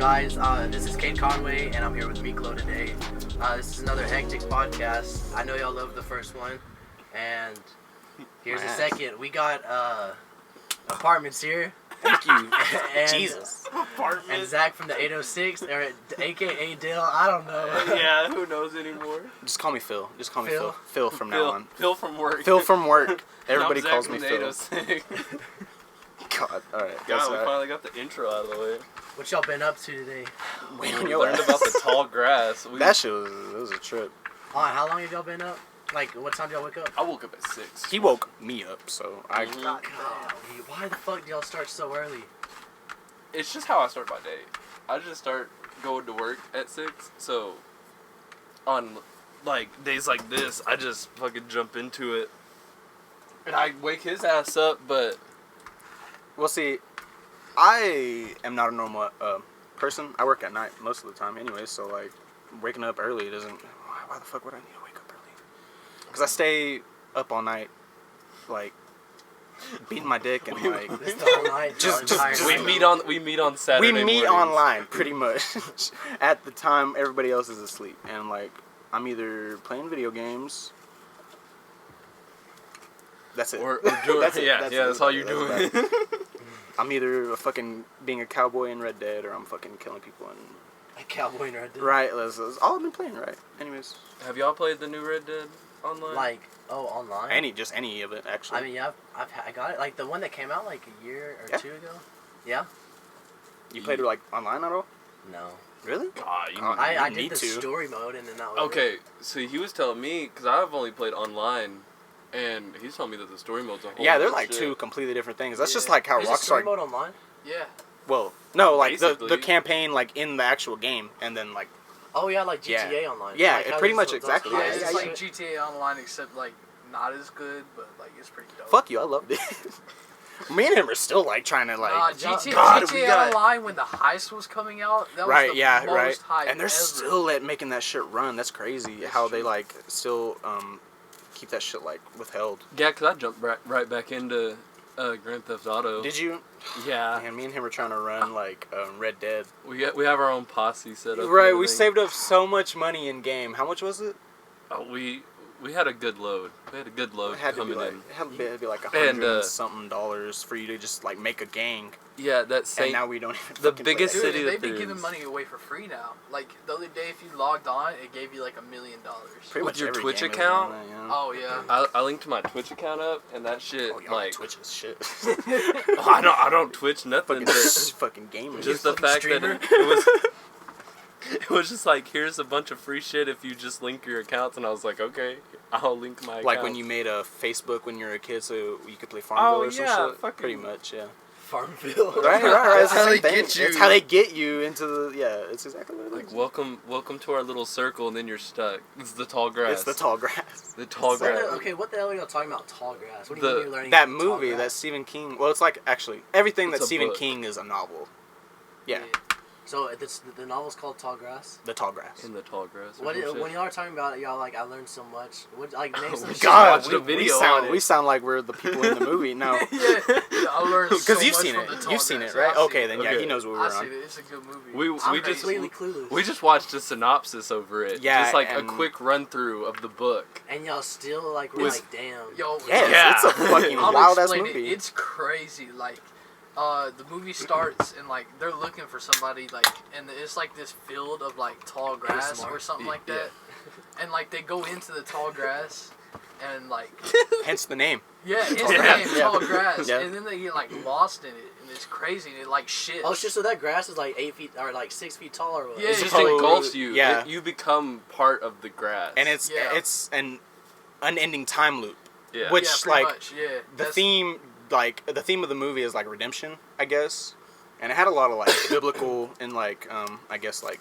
guys? This is Kane Conway, and I'm here with Miklo today. This is another Hektik Podcast. I know y'all loved the first one, and here's the second. We got apartments here. Thank you. And, Jesus. Apartment. And Zach from the 806, or a.k.a. Dill. I don't know. Yeah, who knows anymore? Just call me Phil. Just call me Phil? Phil from now on. Phil from work. Phil from work. Everybody I'm Zach calls from me the Phil. 806. God, alright. God, we finally got the intro out of the way. What y'all been up to today? We We learned about the tall grass. That shit was a trip. How long have y'all been up? Like, what time did y'all wake up? I woke up at 6. He woke me up, so I... God, why the fuck do y'all start so early? It's just how I start my day. I just start going to work at 6, so on like days like this, I just fucking jump into it. And I wake his ass up, but Well, see, I am not a normal person. I work at night most of the time anyway, so, like, waking up early doesn't... Why the fuck would I need to wake up early? Because I stay up all night, like, beating my dick and, like... This the whole night? Just- the entire just- we night? meet on Saturday We meet mornings. online, pretty much. At the time, everybody else is asleep. And, like, I'm either playing video games... That's it. Or doing, That's it. that's all you're That's doing. about it. I'm either fucking being a cowboy in Red Dead, or I'm fucking killing people in... A cowboy right there. Right, that's all I've been playing, right? Anyways. Have y'all played the new Red Dead online? Like, online? Any of it, actually. I mean, yeah, I got it. Like, the one that came out, like, a year or two ago? Yeah? You played it, like, online at all? No. Really? God, you I need did the to. story mode, and then that was Okay, so he was telling me, because I've only played online, and he's telling me that the story mode's a whole Yeah, they're bunch like of two shit. completely different things. That's just Yeah. like how There's a story Rockstar... mode online? Yeah. Well, no, like, the Basically. campaign, like, in the actual game, and then, like... Oh, yeah, like Yeah. GTA Online. Yeah, Like, how pretty there's much those exactly, heists yeah, It's and like shit. GTA Online, except like not as good, but like it's pretty dope. Fuck you, I loved it. Me and him are still, like, trying to, like... GTA, God, we GTA got- Online when the heist was coming out, that Right, was the yeah, most right. hype And they're ever. still making that shit run. That's crazy. How they, like, still keep that shit, like, withheld. Yeah, because I jumped right back into Grand Theft Auto. Did you? Yeah. Man, me and him were trying to run, like, Red Dead. We have our own posse set up. Right, and we everything. saved up so much money in game. How much was it? Oh, we had a good load. We had a good load It had to be coming like, in. it had to be like And, something dollars for you to just, like, make a gang. Yeah, that And same. now we don't even the fucking biggest play. Dude, city they've that been giving there's- money away for free now. Like the other day, if you logged on, it gave you like $1 million. Pretty with much your every Twitch game is account? on that, yeah. Oh yeah. I linked my Twitch account up, and that shit, Oh, y'all like, Twitch is shit. I don't Twitch nothing, fucking, but fucking gamers. just the fucking fact streamer? that it was, it was just like, here's a bunch of free shit if you just link your accounts, and I was like, okay, I'll link my account. Like when you made a Facebook when you were a kid so you could play Farmville or some yeah, shit? fucking- Pretty much, yeah. Farmville. Right. That's It's the how same they thing. get you. It's how they get you into the... Yeah, it's exactly what it Like, is. welcome to our little circle, and then you're stuck. It's the tall grass. It's the tall grass. The tall What grass. okay, what the hell are y'all talking about, tall grass? What do you The- mean you're learning That about tall movie, grass? that Stephen King... Well, it's like, actually, everything It's that a Stephen book. King is a novel. Yeah, So the novel's called Tall Grass? the tall grass. In the tall grass. or What, some shit. when y'all are talking about it, y'all like, I learned so much. What, like, name some We shit. God, God, watched a video on it. we sound like we're the people in the movie. No. Yeah, I learned so Because you've much seen from it. the tall You've seen grass. it, right? I've seen Okay, it. then yeah, Okay. he knows what we were I've on. seen it. It's a good movie. We I'm just completely clueless. we just watched a synopsis over it. Yeah, just like and- a quick run through of the book. And y'all still like were Was- like, damn. Yo, Yes, Yeah. it's a fucking I'll wild ass explain movie. it. It's crazy. Like, the movie starts and like they're looking for somebody like, and it's like this field of like tall grass smart. or something like that. And like they go into the tall grass, and like Hence the name. yeah, it's Tall the grass. name, tall grass. Yeah. And then they get like lost in it, and it's crazy. And it like shit. Oh, shit, so that grass is like 8 feet, or like 6 feet tall or what? Yeah, It just So- engulfs you. yeah. You become part of the grass. And it's Yeah. it's an unending time loop. yeah. which, yeah, pretty like, much, yeah. The That's- theme of the movie is like redemption, I guess. And it had a lot of like biblical and like I guess like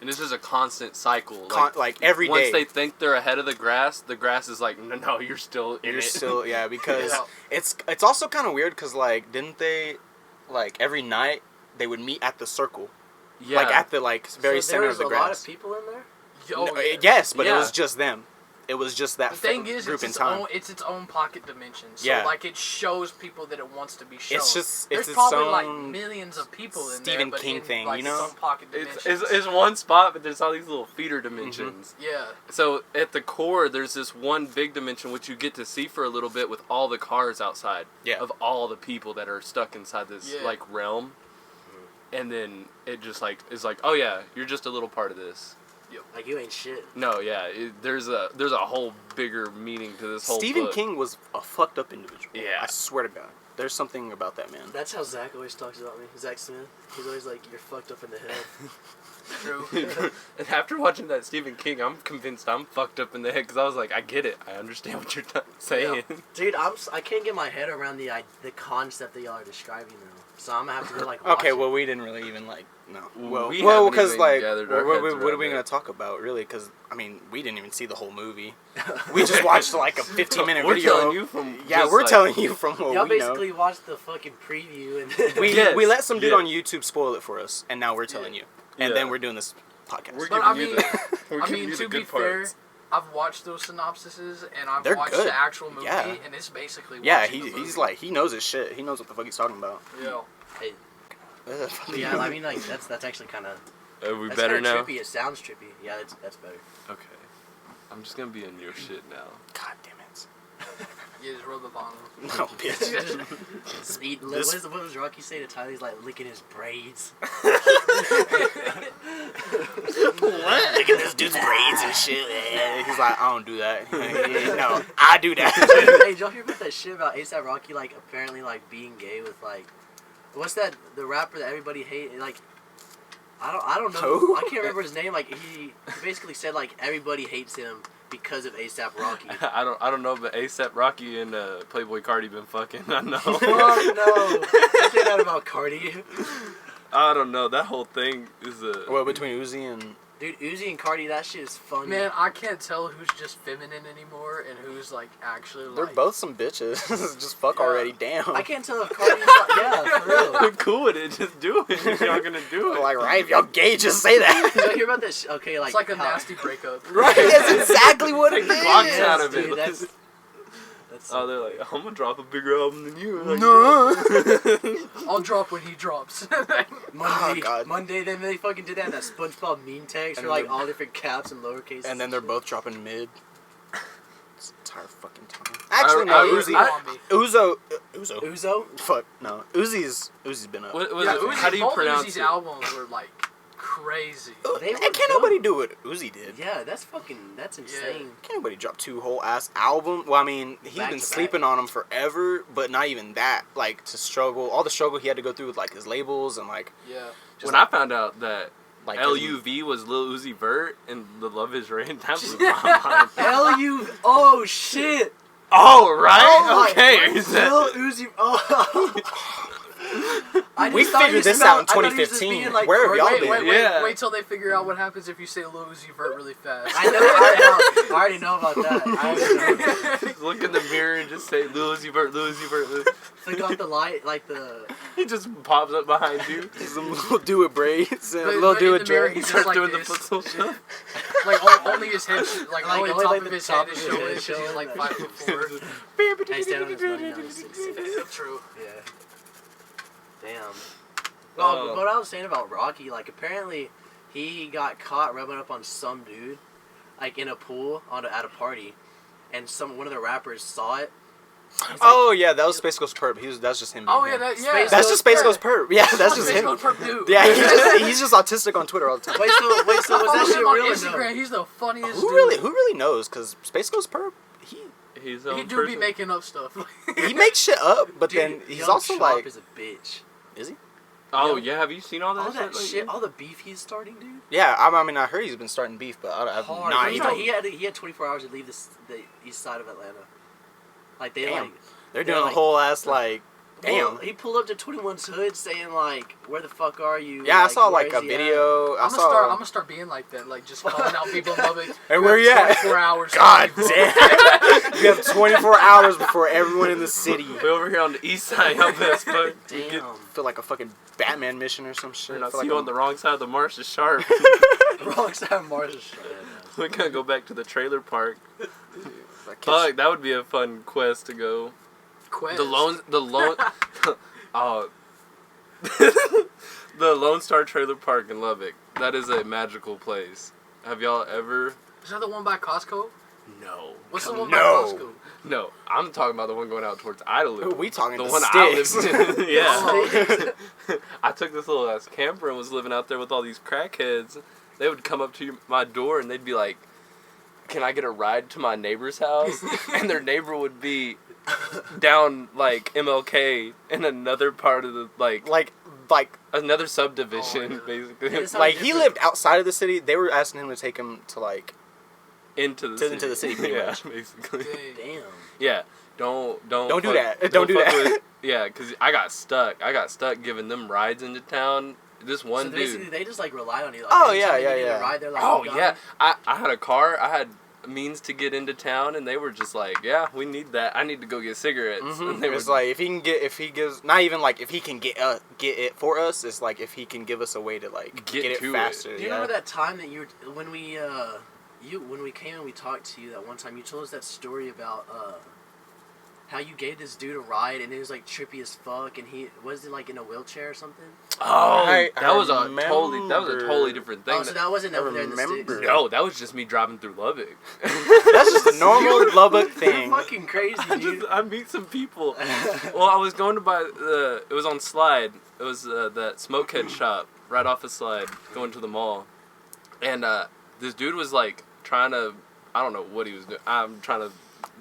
And this is a constant cycle. like every once day. they think they're ahead of the grass is like, no, you're still in You're it. still because Yeah. it's also kind of weird because like didn't they like every night they would meet at the circle yeah. like at the like very so there center was of the a lot grass. of people in there? Yo, No, yeah. yes, but it Yeah. was just them. It was just that The thing is, group it's in its time. own. It's its own pocket dimension. So Yeah. like it shows people that it wants to be shown. It's just There's it's probably its like own millions of people in Stephen there, but King in, thing, like, you know? its own pocket dimension. It's one spot, but there's all these little feeder dimensions. Yeah. So at the core, there's this one big dimension which you get to see for a little bit with all the cars outside of all the people that are stuck inside this like realm, and then it just like is like, oh yeah, you're just a little part of this. Like you ain't shit. No, yeah, there's a whole bigger meaning to this whole Stephen book. King was a fucked up individual. Yeah. I swear to God. There's something about that man. That's how Zach always talks about me. Zach Smith. He's always like, you're fucked up in the head. True. And after watching that Stephen King, I'm convinced I'm fucked up in the head because I was like, I get it, I understand what you're saying. Yeah. Dude, I can't get my head around the concept that y'all are describing now. So I'm gonna have to go like watch Okay, it. well, we didn't really even like no. Well, We well, haven't because even like, gathered our what heads are we around gonna it. talk about really? Because I mean, we didn't even see the whole movie. We just watched like a 15-minute We're video. telling you from Yeah, just, we're like, telling you from what Y'all we know. basically watched the fucking preview and Yes, We let some dude yes. on YouTube spoil it for us, and now we're telling you. And then we're doing this podcast. We're But giving I you the, we're I giving mean, you the to be good fair, parts. I've watched those synopsises and I've They're watched good. the actual movie, Yeah. and it's basically Yeah, watching the he's movie. like he knows his shit. He knows what the fuck he's talking about. Yeah. Hey, yeah, I mean like that's actually kind of Are we that's better kinda now? trippy. It sounds trippy. Yeah, that's better. Okay. I'm just gonna be in your shit now. God damn it. You just rub the bottom. No, bitch. Speed. This- What was Rocky say to Tyler? He's like licking his braids. What? Look at this dude's braids and shit. Yeah, he's like, I don't do that. No, I do that. Hey, did y'all hear about that shit about ASAP Rocky like apparently like being gay with like what's that the rapper that everybody hate like I don't know Who? I can't remember his name like he basically said like everybody hates him because of ASAP Rocky. I don't know, but ASAP Rocky and Playboy Cardi been fucking. I know. Fuck no! Don't say that about Cardi. I don't know. That whole thing is a. Well, between Uzi and Dude, Uzi and Cardi, that shit is funny. Man, I can't tell who's just feminine anymore and who's like actually like. they're both some bitches. Just fuck Yeah. already. Damn. I can't tell if Cardi's like, yeah, for real. I'm cool with it. Just do it. If y'all gonna do it. Like, right? If y'all gay, just say that. Did you hear about this? Okay, like It's like a how- nasty breakup. Right? That's exactly what it Take the is. Glocks out of dude, it. that's Oh, they're like, I'm gonna drop a bigger album than you. Like, No. I'll drop when he drops. Monday. Oh, God. Monday, then they fucking did that in that SpongeBob meme tags for And like they're- all different caps and lowercase. And then they're shit. both dropping mid. It's entire fucking time. Actually, no. I- Uzi. Uzo. Uzo. Fuck no. Uzi's been up. What was Yeah, it? Uzi, How do you both pronounce Uzi's it? albums were like crazy. They were Can't good. nobody do what Uzi did. Yeah, that's insane. Can't nobody drop 2 whole ass album. Well, I mean, he's Back been to sleeping on them forever, but not even that. Like to struggle, all the struggle he had to go through with like his labels and like. Yeah. When I found out that Like LUV was Lil Uzi Vert and The Love Is Rain, that blew my mind. L.U. Oh shit. Oh, right? Oh my okay. God. Is that- Lil Uzi. Oh. I We just thought figured he this spelled- out in I thought he was just 2015. being, like, Where have y'all crazy. been? Yeah. Wait till they figure out what happens if you say Lil Uzi Vert really fast. I know. I already know about that. I already know. Just look in the mirror and just say Lil Uzi Vert, Lil Uzi Vert. Lil-" Flick off the light, like the. He just pops up behind you. Some little do it braids and But- little but do in it the mirror, dreads. he's Start like doing the this. foot stuff. Like only his head, like only only, top like, of the his top head of is his showing head because he's showing like that. 5'4". He's down on his money now. He's 6'6". True. Yeah. Damn. Oh. Well, what I was saying about Rocky, like apparently he got caught rubbing up on some dude, like in a pool at a party, and one of the rappers saw it. He's like, Oh yeah, that was Space Ghost Perp. That's just him. Oh being yeah, him. yeah. That's just Space Ghost Perp. Yeah, that's just Space him. Ghost Perp dude. Yeah, he's just autistic on Twitter all the time. Wait, so was Follow that shit him on real or Instagram. no? He's the funniest Who dude. really knows? Because Space Ghost Perp, he He's He do be making up stuff. he makes shit up, but Dude, then he's Young also Sharp like, is a bitch. is he? Oh yeah, have you seen all that All that shit? shit, all the beef he's starting, dude. Yeah, I mean, I heard he's been starting beef, but I have Hard. not He even. had 24 hours to leave the east side of Atlanta. Like they Damn. like. They're they're doing a like- whole ass like, damn. He pulled up to 21's hood saying like, "Where the fuck are you?" Yeah, I saw where like is a he video. I I'm saw. gonna start being like that, like just calling out people in public. Hey, where you at? 24 hours. God damn! You have 24 hours before everyone in the city. We're over here on the east side. Y'all best fuck. Damn. Feel like a fucking Batman mission or some shit. And I feel see like you on the wrong side of the marsh is sharp. Wrong side of Mars is straight. We gotta go back to the trailer park. Like, Fuck, that would be a fun quest to go. Quest. The Lone oh. The Lone Star Trailer Park in Lubbock. That is a magical place. Have y'all ever? Is that the one by Costco? No. What's the one No. by Costco? No, I'm talking about the one going out towards Idlewood. We talking the the one sticks. I lived in. Yeah. Oh. I took this little ass camper and was living out there with all these crackheads. They would come up to my door and they'd be like, "Can I get a ride to my neighbor's house?" And their neighbor would be down like MLK in another part of the like another subdivision, Oh, basically. Yeah, it's like he different. lived outside of the city. They were asking him to take him to like into the into the city, pretty yeah, much. basically. Dang. Damn. Yeah, don't Don't do fuck- that. Don't do fuck that. with- yeah, because I got stuck. I got stuck giving them rides into town. This one So dude. basically, they just like rely on you. Like, Oh, anytime yeah, you yeah, need a yeah. Ride, they're like, Oh "You got yeah, it?" I had a car. I had means to get into town, and they were just like, "Yeah, we need that. I need to go get cigarettes." And they It's were like if he gives not even like if he can get it for us. It's like if he can give us a way to like Get get it to it. faster. Do you remember that time that when we came and we talked to you that one time? You told us that story about how you gave this dude a ride and it was like trippy as fuck, and he was it like in a wheelchair or something? Oh, I that was a totally different thing. Oh, so that wasn't I over there in the remember. sticks. No, that was just me driving through Lubbock. That's just a normal Lubbock thing. You're fucking crazy, dude. I meet some people. Well, I was going to buy it was on Slide. It was that smokehead shop right off of Slide, going to the mall, and this dude was like trying to, I don't know what he was doing. I'm trying to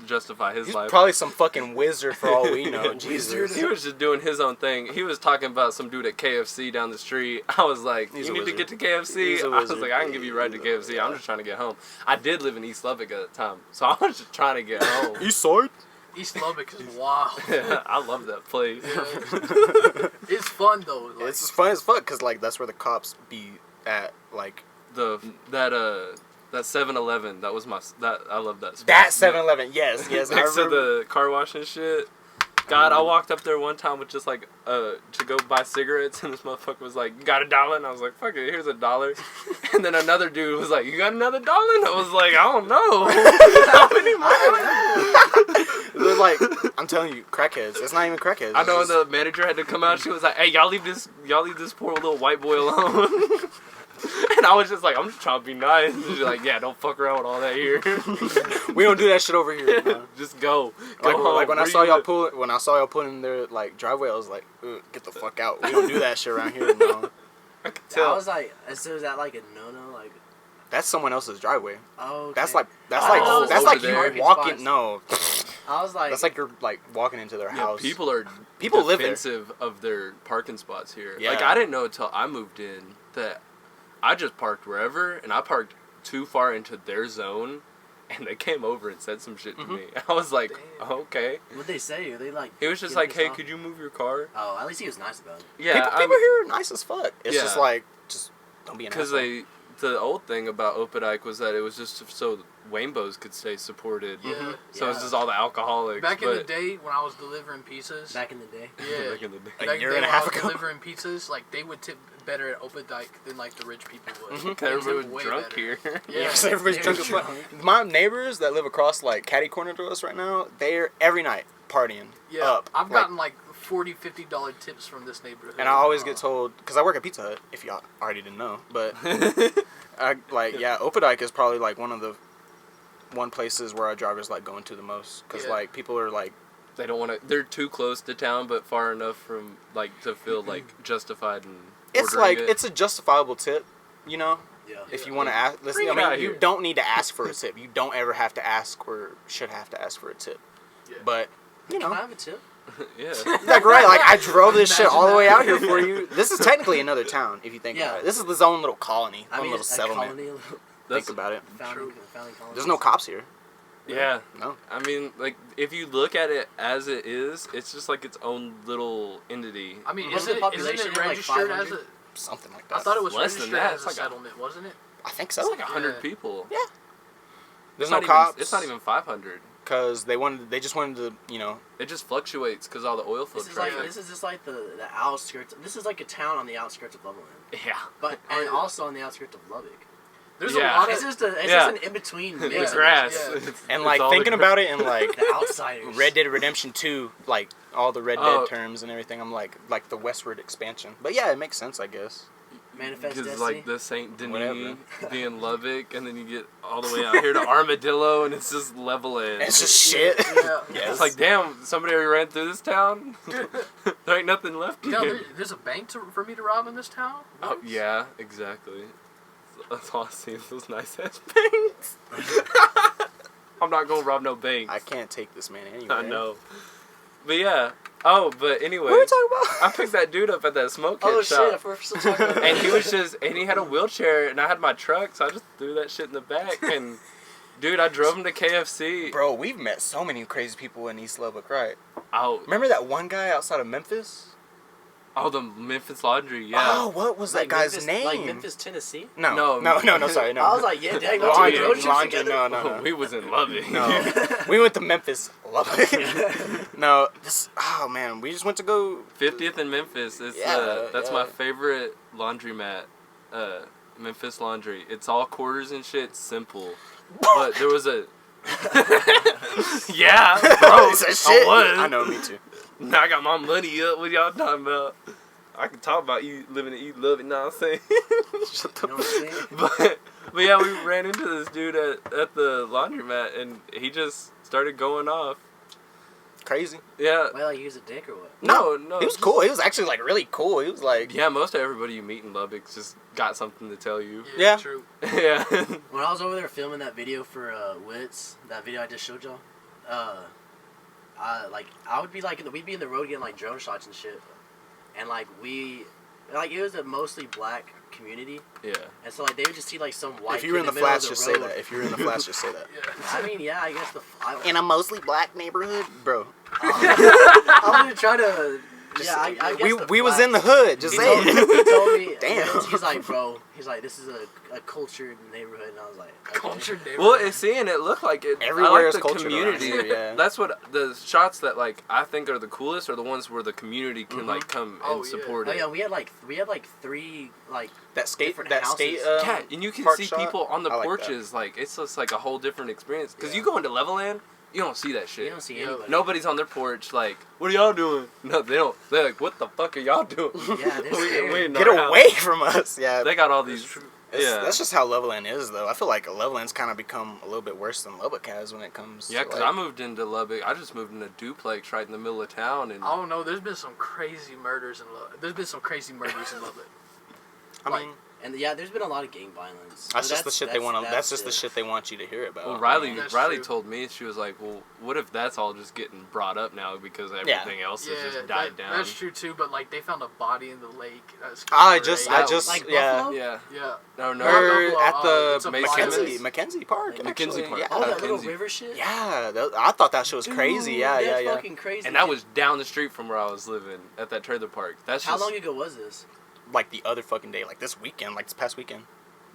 justify his He's life. probably some fucking wizard for all we know. Jesus. He was just doing his own thing. He was talking about some dude at KFC down the street. I was like, He's "You a need to wizard. get to KFC." He's a I was wizard. like, "I can give you a ride to KFC. I'm just trying to get home." I did live in East Lubbock at the time, so I was just trying to get home. You sword? East Lubbock is wild. I love that place. Yeah. It's fun though. Like, It's fun as fuck because like that's where the cops be at. Like That 7-Eleven, that was I love that spot. that 7-Eleven. Yes. I Next to remember. the car wash and shit. God, I walked up there one time with just like to go buy cigarettes, and this motherfucker was like, "You got $1?" And I was like, "Fuck it, here's $1." And then another dude was like, "You got another $1?" And I was like, "I don't know." How many more? They're like, I'm telling you, crackheads. It's not even crackheads. I know It's the manager had to come out. She was like, "Hey, y'all leave this poor little white boy alone." And I was just like, "I'm just trying to be nice." And she's like, "Yeah, don't fuck around with all that here. we don't do that shit over here. Man. Just go Like, home." like when I Where saw you y'all pull in their like driveway, I was like, "Ugh, get the fuck out. We don't do that shit around here. No. I could I tell. was like, so is that like a no-no? Like, That's someone else's driveway. oh, okay. That's like Oh, that's over like there. you walking. Spots. No, I was like, that's like you're like walking into their Yeah, house. people are People live there. defensive of their parking spots here. Yeah. Like I didn't know until I moved in that I just parked wherever, and I parked too far into their zone, and they came over and said some shit to me. I was like, Damn. okay. what'd they say? Are they like? He was just getting like, hey, pissed off? could you move your car? Oh, at least he was nice about it. Yeah, people here are nice as fuck. It's Yeah. just like just don't be an because asshole. the old thing about Opodike was that it was just so Waymbos could stay supported. Yeah. So it's Yeah. just all the alcoholics. back in the but- day when I was delivering pizzas. Back in the day. Yeah. Back in the day. A Back year then and a when half I was ago. delivering pizzas, like they would tip better at Opodike than like the rich people would. Mhm. They Everybody tip was way drunk better. here. Yeah. Yes, everybody's drunk as fuck. My neighbors that live across like catty corner to us right now, they're every night partying Yeah, up. I've Like, gotten like $40-$50 tips from this neighborhood. and I always get told because I work at Pizza Hut. If y'all already didn't know, but I like Opodike is probably like one of the places where our drivers like going to the most because Yeah. like people are like They don't want to. They're too close to town, but far enough from like to feel like justified and. it's ordering like it. it's a justifiable tip, you know. Yeah. If you want to ask, listen, Bring I it mean, out you here. don't need to ask for a tip. You don't ever have to ask or should have to ask for a tip. Yeah. But you Can I know, have a tip? Yeah. like right, like I drove this shit Imagine all the way that. out here for you. This is technically another town if you think Yeah. about it. This is his own little colony, I one mean, little a settlement. colony, That's Think about it. founding colony. There's no cops here. Yeah. No. I mean, like if you look at it as it is, it's just like its own little entity. I mean, What's isn't the it, isn't population it here, like registered as 500? a... Something like that. I thought it was Less than registered that. as It's a like a- settlement, wasn't it? I think It's so. like 100 Yeah. people. Yeah. There's It's no not cops. Even, it's not even 500. because they just wanted to, you know. It just fluctuates because all the oil field This is like traffic. this is just like the outskirts. This is like a town on the outskirts of Loveland, Yeah. but and also on the outskirts of Lubbock. There's Yeah. a lot It's of just an in between. The Yeah. grass. Yeah. And It's like all thinking the about it, and like The outsiders. Red Dead Redemption 2, like all the Red Oh. Dead terms and everything, I'm like the westward expansion. But yeah, it makes sense, I guess. Manifest Because Destiny. like the Saint Denis Whatever. being Lubbock, and then you get all the way out here to Armadillo, and it's just level end. It's just shit. Yeah. Yes. It's like, damn, somebody already ran through this town. There ain't nothing left Yeah, here. there's a bank for me to rob in this town. Oh, What? yeah, exactly. That's all I see is those nice ass banks. I'm not gonna rob no banks. I can't take this man anywhere. I know. But yeah. Oh, but anyway. What are we talking about? I picked that dude up at that smoke kit Oh shop. shit! We're still talking about And he was and he had a wheelchair, and I had my truck, so I just threw that shit in the back. And dude, I drove him to KFC. Bro, we've met so many crazy people in East Lubbock, right? Oh, Remember that one guy outside of Memphis? oh, the Memphis Laundry, yeah. Oh, what was like that guy's Memphis, name? Like Memphis, Tennessee. No, No. sorry, no. I was like, yeah, dang, Laundry, road trips Laundry, together? no. We was in Lubbock. No, we went to Memphis, Lubbock. No, oh man, we just went to go. 50th in Memphis. It's that's my favorite laundromat. Memphis Laundry. It's all quarters and shit. Simple. But there was a. Yeah, bro. It's a shit. I was. I know, me too. Now I got my money up. What y'all talking about? I can talk about you living and eat, love it. Know what I'm saying? Shut You know what I'm saying? But yeah, we ran into this dude at the laundromat, and he just started going off. Crazy. Yeah. Why, like, use a dick or what? No. He was cool. He was actually like really cool. He was like, Yeah, most of everybody you meet in Lubbock just got something to tell you. Yeah. True. Yeah. When I was over there filming that video for Wits, that video I just showed y'all, I would be like, we'd be in the road getting like drone shots and shit, and like it was a mostly black community, Yeah. and so like they would just see like some white. if you were in kid the middle of flash, just road. say that. If you were in the flash, just say that. Yeah. I mean, yeah, I guess In a mostly black neighborhood, bro. I'm gonna try to. Yeah, I guess We was in the hood. Just say He it. told me. Damn. He's like, bro. He's like, this is a cultured neighborhood, and I was like, okay. Culture neighborhood. Well, seeing it looked like it. Everywhere I like is the culture around community. here, yeah. That's what the shots that like I think are the coolest are the ones where the community can like come Oh, and yeah. support Oh it. yeah, we had like three like That skate. different That houses. state. Yeah, and you can park see shot. people on the I like that. porches. Like it's just like a whole different experience. Because Yeah. you go into Leveland, you don't see that You shit. don't see Yeah. anybody. Nobody's on their porch. Like, what are y'all doing? No, they don't. They're like, what the fuck are y'all doing? Yeah, they're scared. we in Get our house. away from us. Yeah. They got all these. That's just how Leveland is, though. I feel like Leveland's kind of become a little bit worse than Lubbock has when it comes. Yeah, to, because like, I moved into Lubbock. I just moved in a duplex right in the middle of town, and I don't know. There's been some crazy murders in Lubbock. There's been some crazy murders in Lubbock. I mean, And yeah, there's been a lot of gang violence. that's So just the shit they want to. That's just the it. shit they want you to hear about. well, Riley That's Riley true. told me, she was like, well, what if that's all just getting brought up now because everything else has just died down? That's true too. But like they found a body in the lake. That's I crazy. just, Like yeah. Buffalo? Yeah. Yeah. No, no. Or Buffalo, at it's a the Mackenzie- Mackenzie Park. Like Mackenzie actually. Park. Oh, Yeah, that little Mackenzie. river shit. yeah. I thought that shit was crazy. Dude, Yeah, that's yeah. fucking crazy. And that was down the street from where I was living at that trailer park. That's How just, long ago was this? Like the other fucking day, like this weekend, like this past weekend.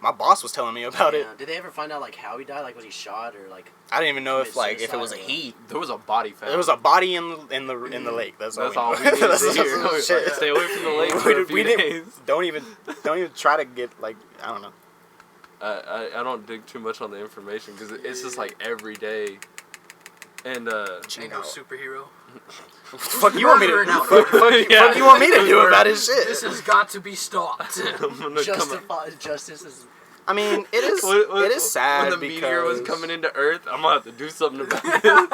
My boss was telling me about it. Yeah. Did they ever find out like how he died? Like was he shot or like? I didn't even know if Commit if it was a suicide or he. There was a body found. There was a body in the lake. That's all. That's all we needed That's to hear. all- shit. Stay away from the lake for a few We didn't- days. Don't even try to get like I don't know. I don't dig too much on the information because it's just like every day. And Ain't no superhero. Fuck you want me to Murder now. fuck you want me to do about his shit? This has got to be stopped. I'm gonna come Justify justice is. I mean, it is What- it is sad when the meteor was because coming into Earth. I'm gonna have to do something about it. I'm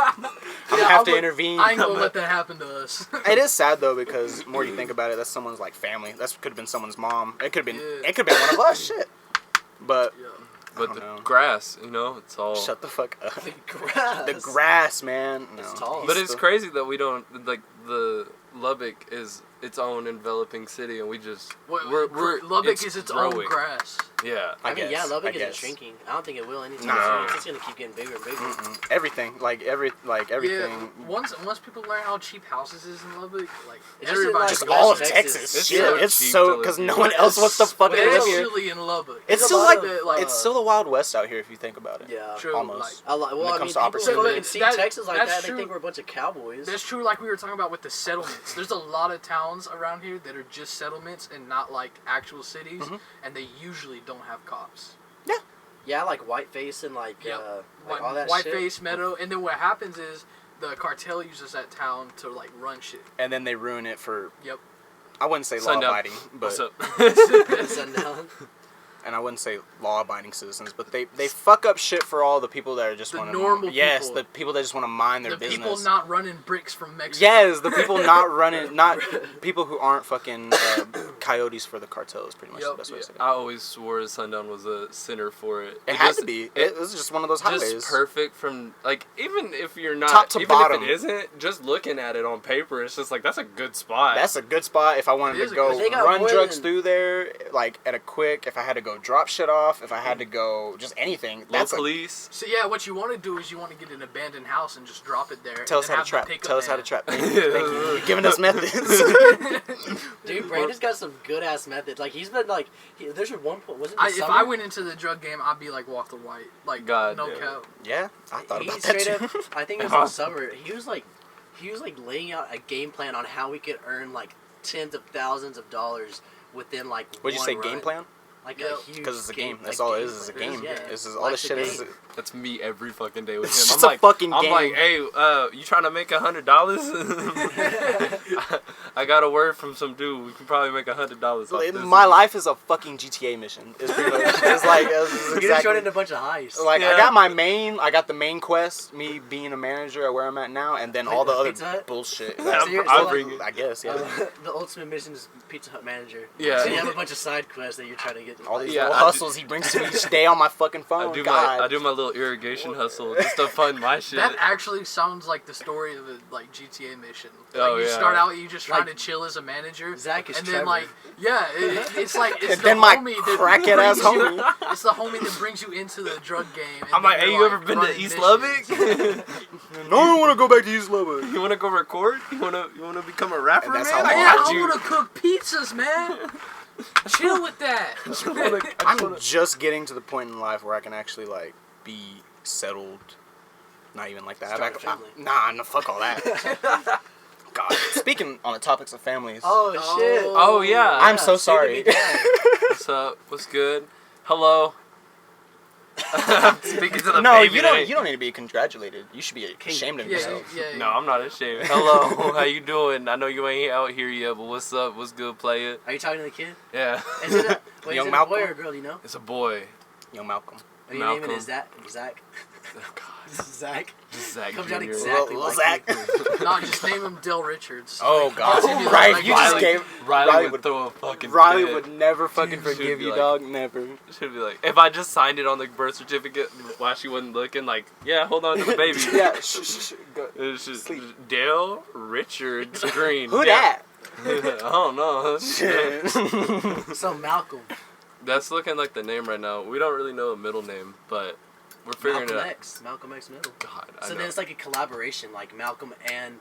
gonna have to I'm intervene. I ain't gonna let that happen to us. It is sad though because the more you think about it, that's someone's like family. That could have been someone's mom. It could have been Yeah. it could have been one of us. Shit. But Yeah. But don't the know. grass, it's all. shut the fuck up. The grass. The grass, man. No. It's tall. But it's crazy that we don't like the Lubbock is its own enveloping city, and we just we're Lubbock is its own growing. grass. Yeah. I mean, yeah, guess, Lubbock I isn't guess. shrinking. I don't think it will anytime No. soon. It's just gonna keep getting bigger and bigger. Everything, everything. Yeah. Once people learn how cheap houses is in Lubbock, like It's just everybody. like Just West all of Texas. Texas. It's Shit, so it's cheap so to because live no here. one else wants to fucking live here. Especially in Lubbock. It's There's a still lot like of, it's still the Wild West out here if you think about it. Yeah. True. almost. Like, I like. Well, When it I mean, comes to people opportunity. can see That- Texas like that's that. They true. think we're a bunch of cowboys. that's true. Like we were talking about with the settlements. There's a lot of towns around here that are just settlements and not like actual cities, and they usually don't have cops. Yeah. Yeah, like Whiteface and like all that shit. Whiteface, Meadow, and then what happens is the cartel uses that town to like run shit. And then they ruin it for. Yep. I wouldn't say Sundown. law-abiding, but What's up? Sundown. and I wouldn't say law-abiding citizens, but they fuck up shit for all the people that are just The want normal Yes, people. the people that just want to mind their The business. people not running bricks from Mexico. Yes, the people not running, not people who aren't fucking coyotes for the cartel is pretty much the Yep. best way to say it. I always swore Sundown was a center for it. It had to be. It was just one of those highways. Just perfect from, like, even if you're not, Top to even bottom. if it isn't, just looking at it on paper, it's just like, that's a good spot. That's a good spot if I wanted It to is a go good spot. They got run more drugs than- through there, like at a quick. If I had to go drop shit off, if I had to go just anything. Low That's police. So yeah, what you want to do is you want to get an abandoned house and just drop it there. Tell and us then how to have the trap. pickup Tell us how man. to trap. Thank you. Thank you. You're giving us methods. Dude, Brandon's got some good ass methods. Like he's been like, there's one point. Was it If I went into the drug game, I'd be like Walter White. Like God, no yeah. cap. Yeah, I thought He about that straight too. up. I think it was in the summer. He was like laying out a game plan on how we could earn like tens of thousands of dollars within like. What'd you one say? run. Game plan? Like Yeah. a huge. Because it's a game. That's like, all it is a plan. game. Yeah. This is all Life's this a shit is. game. That's me every fucking day with It's him. just a fucking I'm game. like, hey, you trying to make $100? I got a word from some dude. We can probably make $100 off this. My life is a fucking GTA mission. It's pretty much. It's like You just exactly. run into a bunch of heists. Like Yeah. I got the main quest, me being a manager at where I'm at now, and then all the other Pizza Hut? bullshit. Yeah, So you're- I'll so, bring like, it. I guess, yeah. The ultimate mission is Pizza Hut manager. Yeah. So you have a bunch of side quests that you're trying to get. All these Yeah, little I do- hustles he brings to me each day on my fucking phone. I do God. my little irrigation hustle just to fund my shit. That actually sounds like the story of a like GTA mission. Like Oh, you yeah. start out, you just trying Like, to chill as a manager. Zach is and Trevor. then like it's like it's And the then my homie that crackhead ass brings you- homie. It's the homie that brings you into the drug game. and I'm then like, hey, you're, you ever been to running East missions. Lubbock? No, I don't want to go back to East Lubbock. You wanna go record? You wanna become a rapper, And that's man? how I Yeah, got I you. want to cook pizzas, man. Chill with that. I'm just getting to the point in life where I can actually like be settled. Not even like that. Start a I- family. Nah, no, fuck all that. God. Speaking on the topics of families. Oh shit. Oh, yeah. I'm so soon to be sorry. dad. What's up? What's good? Hello. I'm speaking to the No, baby. you don't. today. You don't need to be congratulated. You should be ashamed of Yeah, yourself. yeah. No, I'm not ashamed. Hello, how you doing? I know you ain't out here yet, but what's up? What's good, player? Are you talking to the kid? Yeah. Is it a, wait, Young is it a boy Malcolm? or a girl? Do you know? It's a boy. Young Malcolm. Are you naming Malcolm. it Zach? Zach? Oh, God. Zach? Just Zach Comes out Jr. exactly Little like Zach. No, just name him Dill Richards. Oh Like, God. continue Right, like you just Riley- gave. Riley would throw a fucking Riley fit. would never fucking Should forgive be you, like- dog. Never. Should be like, if I just signed it on the birth certificate while she wasn't looking, like, yeah, hold on to the baby. Yeah. Shh. Go. It's just Sleep. Dale Richards Green. Who Yeah. that? I don't know. Shit. So Malcolm. That's looking like the name right now. We don't really know a middle name, but we're figuring Malcolm it out. X. Malcolm X Middle. God, I So know. then it's like a collaboration, like Malcolm and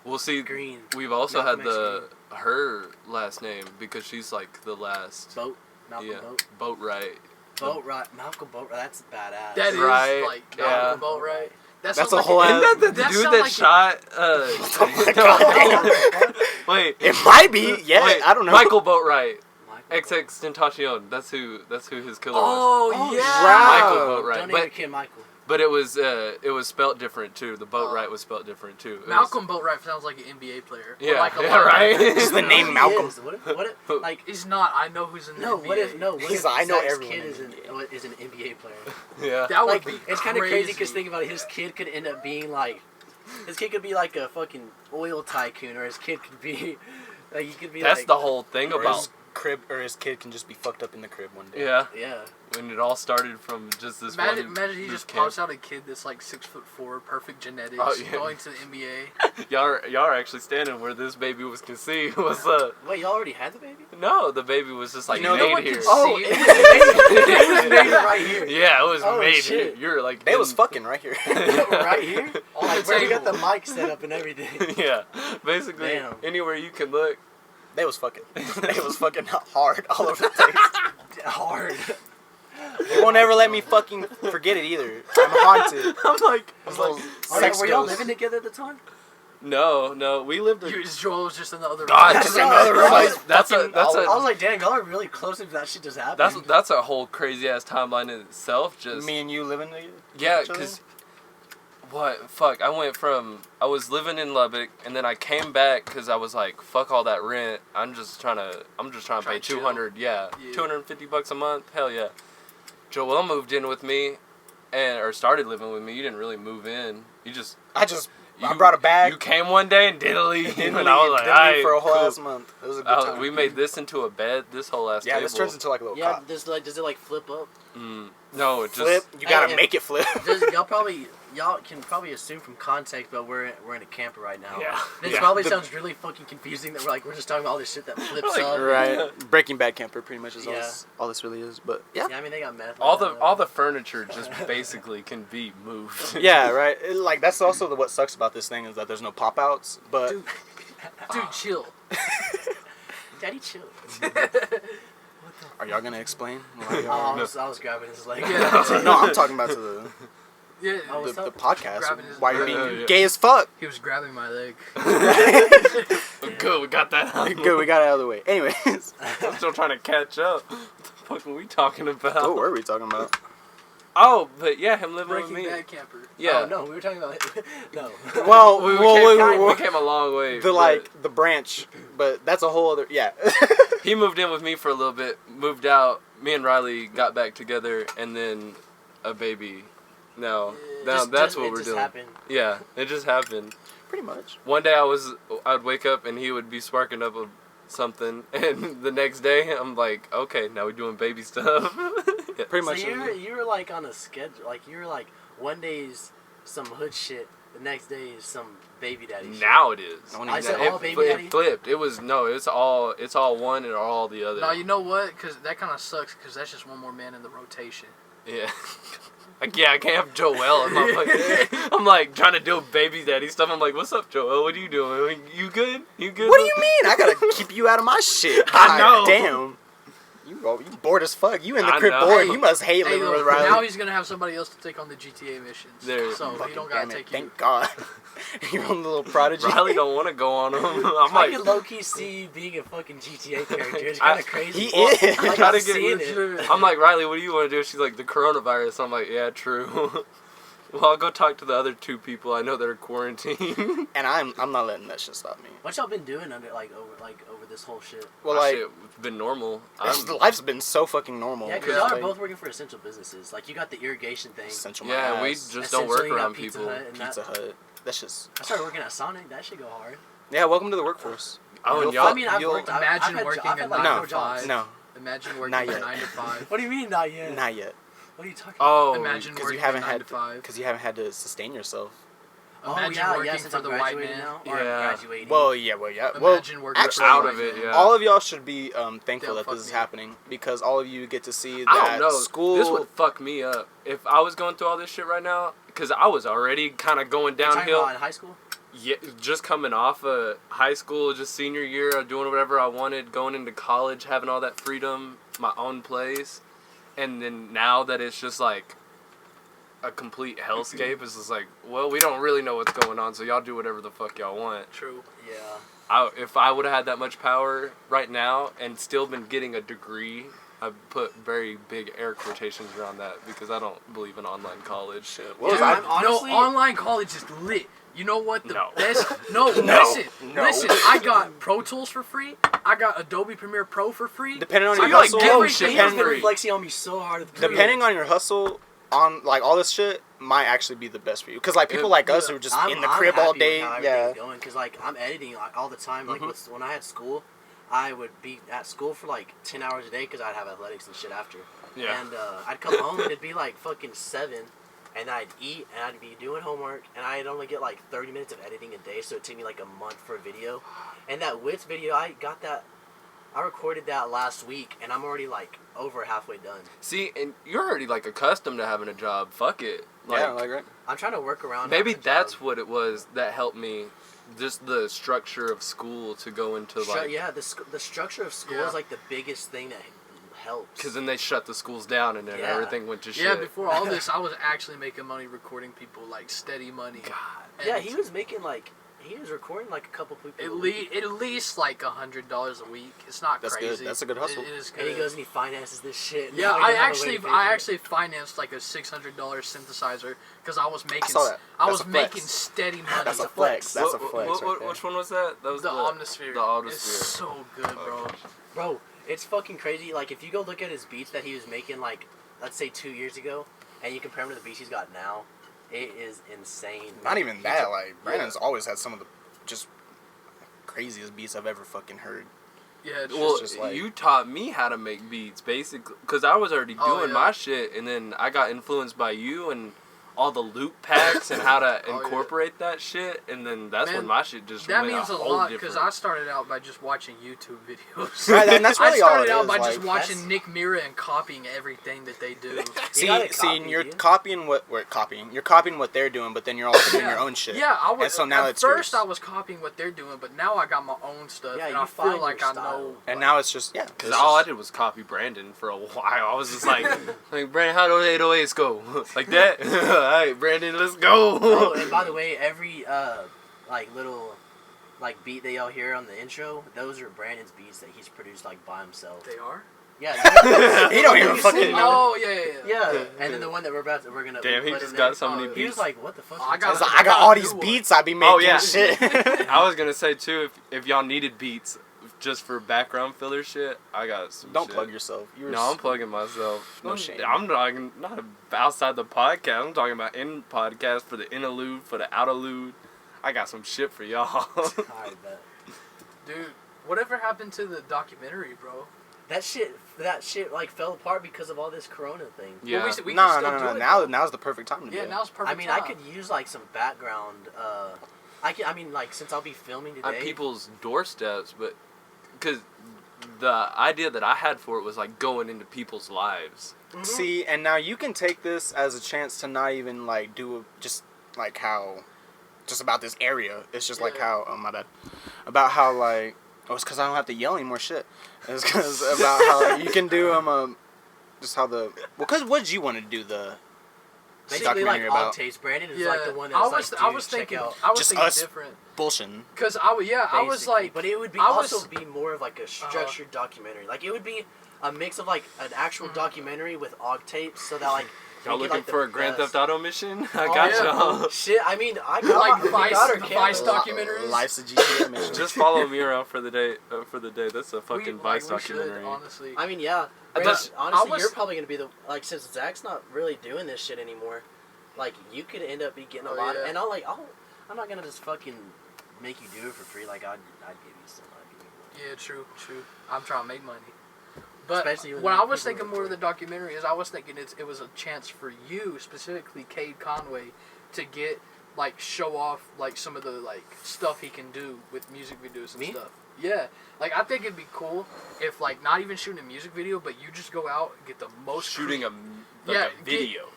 We'll see. Green. We've also Malcolm had her last name because she's like the last. Boat. Malcolm yeah, Boat. Boatwright. Boatwright. Malcolm Boatwright. That's badass. That is Right, like yeah. Malcolm Boatwright. That That's sounds a like whole Isn't ass- that the That dude sound that like shot? Oh my God. Wait. It might be. Yeah. Wait, I don't know. Michael Boatwright. Michael XX Tentacion. That's who his killer was. Oh, Oh, yeah. wow. Michael Boatwright. Don't name your But kid Michael. it was spelt different too. The Boatwright was spelt different too. It was- Malcolm Boatwright sounds like an NBA player. Or Yeah, like a yeah, right. Just the name He Malcolm. is. What if like He's not. I know who's in the no? NBA. What if He's What if like, I know Zach's everyone kid in is the an NBA. is an NBA player? Yeah. That would Like be it's kind of crazy because crazy. think about it. His kid could end up being like, his kid could be like a fucking oil tycoon, or his kid could be like he could be That's like the whole thing Or about. his crib, or his kid can just be fucked up in the crib one day. Yeah. yeah. When it all started from just this Imagine, one. he this just kid. pops out a kid that's like 6'4", perfect genetics, Oh, yeah. going to the NBA. Y'all are actually standing where this baby was conceived. What's up? Wait, y'all already had the baby? No, the baby was just like You know, made no one here. can Oh, see it it. was made right here. Yeah, it was Oh, made shit. here. You're like They was fucking right here. Right here. On the Like where we got the table. mic set up and everything. Yeah, basically Damn. anywhere you can look. They was fucking. They was fucking hard all over the place. Hard. They won't ever let me fucking forget it either. I'm haunted. I'm like, It's like Were sex y'all ghost. living together at the time? No, we lived. Joel was just in the other God, room. just another room. That's I was like, dang, y'all are really close if that shit just happened. That's a whole crazy ass timeline in itself. Just me and you living together. yeah, because what? Fuck, I was living in Lubbock, and then I came back because I was like, fuck all that rent. I'm just trying to pay $200. Yeah, $250 a month. Hell yeah. Joel moved in with me, or started living with me. You didn't really move in. I brought a bag. You came one day and didn't leave, and I was like, didn't leave for a whole ass month. It was a good time. We made this into a bed. This whole ass table. Yeah, this turns into like a little cot. does it like flip up? No, it just flip. You gotta make it flip. Y'all can probably assume from context, but we're in a camper right now. Yeah. This probably sounds really fucking confusing that we're just talking about all this shit that flips up. Right. Breaking Bad camper pretty much is Yeah. all this really is. But yeah. I mean they got meth. all the furniture just basically can be moved. Yeah, right. Like that's also what sucks about this thing is that there's no pop outs. But Dude, chill. Daddy chill. are y'all gonna explain? I was grabbing his leg. Yeah. No, I'm talking about to the Yeah, the podcast. Grabbing his Why you're leg. being gay as fuck. He was grabbing my leg. Good, we got that out. Good, we got it out of the way. Anyways, I'm still trying to catch up. What the fuck were we talking about? what were we talking about? Oh, but yeah, him living Breaking with me. Bad camper. Yeah. Oh, no, we were talking about no. Well, we came a long way. the branch, but that's a whole other. Yeah. He moved in with me for a little bit, moved out. Me and Riley got back together, and then a baby. Now that's what we're doing. Happened. Yeah, it just happened. Pretty much. One day I'd wake up and he would be sparking up something, and the next day I'm like, okay, now we're doing baby stuff. Yeah. Pretty much. So you were like on a schedule, like you were like one day's some hood shit, the next day is some baby daddy shit. Now it is. I said all baby daddy? It flipped. It's all one and all the other. No, you know what? Because that kind of sucks. Because that's just one more man in the rotation. Yeah. Like, yeah, I can't have Joel. I'm like trying to do baby daddy stuff. I'm like, what's up, Joel? What are you doing? You good? You good? What do you mean? I gotta keep you out of my shit. I know. Damn. You bored as fuck. You in the crib know. bored. You must hate living with Riley. Now he's gonna have somebody else to take on the GTA missions. So he don't gotta take you. Thank God. Your own little prodigy. Riley don't want to go on him. I can low key see you being a fucking GTA character. It's kind of crazy. He is. Like, Try I'm to seeing get. it. I'm like, Riley, what do you want to do? She's like, the coronavirus. I'm like, yeah, true. Well, I'll go talk to the other two people I know that are quarantined. And I'm not letting that shit stop me. What y'all been doing over this whole shit? Well, like, shit, it's been normal. life's been so fucking normal. Yeah, because y'all are both working for essential businesses. Like, you got the irrigation thing. Essential. Yeah, we just don't work around people. Pizza Hut. That's just. I started working at Sonic. That should go hard. Yeah, welcome to the workforce. Oh, and I y'all. mean, I've worked. Imagine working I've a had 9 like to 4 jobs. 5. No, Imagine working Not a yet. 9 to 5. What do you mean not yet? not yet. What are you talking about? Oh, Imagine Because working you haven't 9 had to 5. because you haven't had to sustain yourself. Imagine working since for I'm the white graduating man. now. Or I'm Yeah. graduating. Well, yeah. Well, Imagine working actually, for the out white of it, man. yeah. all of y'all should be thankful They'll that this is fuck me up. happening because all of you get to see I that don't know. school. This would fuck me up if I was going through all this shit right now. Because I was already kind of going You're talking downhill. about in high school? Yeah, just coming off of high school, just senior year, doing whatever I wanted, going into college, having all that freedom, my own place, and then now that it's just like a complete hellscape, it's just like, well, we don't really know what's going on, so y'all do whatever the fuck y'all want. True. Yeah. If I would have had that much power right now and still been getting a degree, I put very big air quotations around that because I don't believe in online college. Shit. Dude, What was I? honestly- No, online college is lit. You know what? The No. best. No, listen. I got Pro Tools for free. I got Adobe Premiere Pro for free. Depending on So your you're, like, hustle, giving He's shit been free. flexing on me so hard. At the depending on your hustle, on like all this shit might actually be the best for you. Because like people like us who are just in the crib all day, yeah. Going because like I'm editing like all the time. Like Mm-hmm. when I had school, I would be at school for like 10 hours a day because I'd have athletics and shit after. Yeah. And I'd come home and it'd be like fucking 7, and I'd eat and I'd be doing homework and I'd only get like 30 minutes of editing a day, so it'd take me like a month for a video. And that Wits video, I recorded that last week and I'm already like over halfway done. See, and you're already like accustomed to having a job. Fuck it. Right. I'm trying to work around. Maybe having a that's job. what it was that helped me. Just the structure of school to go into like. Yeah, the structure of school is like the biggest thing that helps. Because then they shut the schools down and then Yeah. everything went to shit. Yeah, before all this, I was actually making money recording people, like steady money. God. Yeah, he was making like he was recording like a couple people. At least like $100 a week. It's not That's crazy. good. That's a good hustle. It is good. And he goes and he finances this shit. Yeah, Now he I doesn't have a way to pay for it. actually financed like a $600 synthesizer because I was making saw that. I That's was a flex. making steady money. That's a flex. That's a flex right there. Which one was that? That was The Omnisphere. The Omnisphere. It's so good, bro. Bro, it's fucking crazy. Like, if you go look at his beats that he was making, like, let's say 2 years ago, and you compare them to the beats he's got now, it is insane. Not even that. Like, Brandon's always had some of the just craziest beats I've ever fucking heard. Yeah, it's Well, just like- you taught me how to make beats, basically, because I was already Oh, doing yeah. my shit, and then I got influenced by you and all the loop packs and how to yeah. incorporate that shit, and then that's Man, when my shit just that went means a whole lot different. because I started out by just watching YouTube videos. Right, and that's really I all started it out is, by like, just watching that's- Nick Mira and copying everything that they do. See, gotta copy, you're dude. copying what we're copying. You're copying what they're doing, but then you're also doing Yeah. your own shit. Yeah, I was. And so now at it's first, yours. I was copying what they're doing, but now I got my own stuff, Yeah, and you I find feel like your I style. know. And like- now it's just Because it's all I just- did was copy Brandon for a while. I was just like, Brandon, how do 808s go? Like that? Alright, Brandon, let's go. Oh, and by the way, every like little like beat that y'all hear on the intro, those are Brandon's beats that he's produced like by himself. They are. Yeah. He don't even fucking know. Oh yeah. Yeah, and then the one that we're gonna Damn, he put just in got there, so many he was beats. like, "What the fuck?" I I got- was like, I got all these new beats I be making yeah. shit. I was gonna say too, if y'all needed beats just for background filler shit, I got some Don't shit. plug yourself. You're No, I'm plugging myself. No shame. I'm talking not outside the podcast. I'm talking about in podcast for the interlude, for the outerlude. I got some shit for y'all. I bet. Dude, whatever happened to the documentary, bro? That shit like fell apart because of all this Corona thing. Yeah. Well, we can No. still do it, Now, though. now's the perfect time to do Yeah, it. now's perfect. I mean, time. I could use like some background. I mean, like since I'll be filming On today. people's doorsteps, but because the idea that I had for it was like going into people's lives. Mhm. See, and now you can take this as a chance to not even like do just like how, just about this area. It's just like Yeah. how, oh my bad, about how like, oh, it's because I don't have to yell anymore. Shit, it's because about how you can do just how the because what did you want to do the Basically, like documentary about? Octaves. Brandon is Yeah, like the one I that's was, like, I dude, was check thinking, out. I was Just thinking us. different. Bullshitting. Cause I was Basically. like, but it would be I was- also be more of like a structured documentary. Like it would be a mix of like an actual documentary with octapes, so that like Y'all we get, looking like, the for a Grand best- Theft Auto mission? I Oh, got yeah. y'all. Shit, I mean, I got Like we Vice- got our the cameras. Vice documentaries? Life's a GTA mission. Just follow me around for the day. That's a we, fucking like, Vice we should, documentary. honestly. I mean, yeah. That's- Brandon, honestly, I was- you're probably gonna be the like since Zach's not really doing this shit anymore. Like you could end up be getting a Oh, lot, yeah. and I'm not gonna just fucking make you do it for free. Like I'd give you some money. Yeah, true. I'm trying to make money. But Especially when what the I was people thinking more of the documentary is I was thinking it was a chance for you, specifically Cade Conway, to get like show off like some of the like stuff he can do with music videos and Me? stuff. Yeah, like I think it'd be cool if like not even shooting a music video, but you just go out and get the most Shooting a Yeah, video.